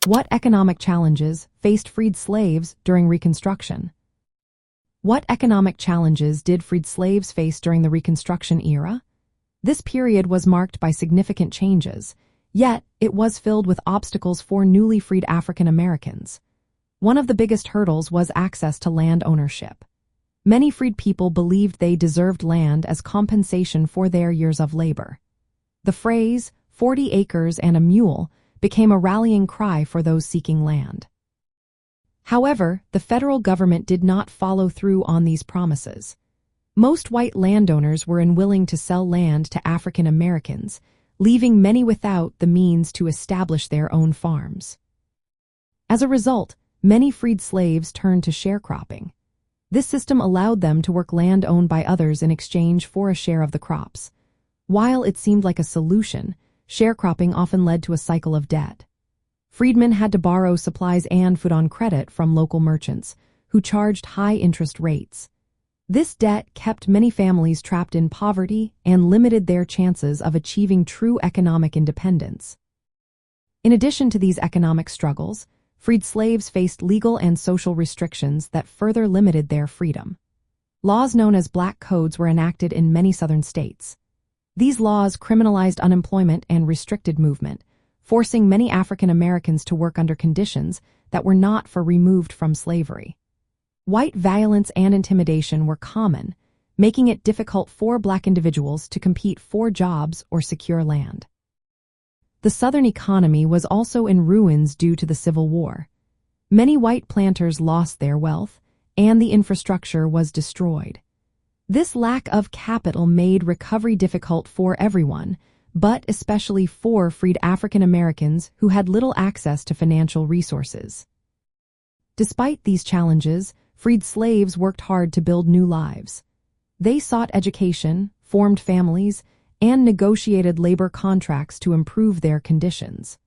What economic challenges faced freed slaves during Reconstruction? What economic challenges did freed slaves face during the Reconstruction era? This period was marked by significant changes, yet it was filled with obstacles for newly freed African Americans. One of the biggest hurdles was access to land ownership. Many freed people believed they deserved land as compensation for their years of labor. The phrase, 40 acres and a mule, became a rallying cry for those seeking land. However, the federal government did not follow through on these promises. Most white landowners were unwilling to sell land to African Americans, leaving many without the means to establish their own farms. As a result, many freed slaves turned to sharecropping. This system allowed them to work land owned by others in exchange for a share of the crops. While it seemed like a solution, sharecropping often led to a cycle of debt. Freedmen had to borrow supplies and food on credit from local merchants, who charged high interest rates. This debt kept many families trapped in poverty and limited their chances of achieving true economic independence. In addition to these economic struggles, freed slaves faced legal and social restrictions that further limited their freedom. Laws known as black codes were enacted in many southern states. These laws criminalized unemployment and restricted movement, forcing many African Americans to work under conditions that were not removed from slavery. White violence and intimidation were common, making it difficult for black individuals to compete for jobs or secure land. The Southern economy was also in ruins due to the Civil War. Many white planters lost their wealth, and the infrastructure was destroyed. This lack of capital made recovery difficult for everyone, but especially for freed African Americans who had little access to financial resources. Despite these challenges, freed slaves worked hard to build new lives. They sought education, formed families, and negotiated labor contracts to improve their conditions.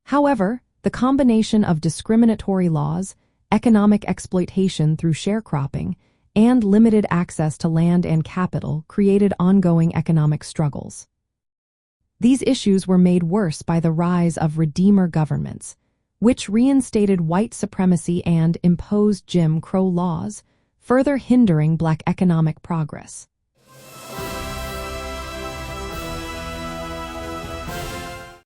However, the combination of discriminatory laws, economic exploitation through sharecropping, and limited access to land and capital created ongoing economic struggles. These issues were made worse by the rise of Redeemer governments, which reinstated white supremacy and imposed Jim Crow laws, further hindering black economic progress.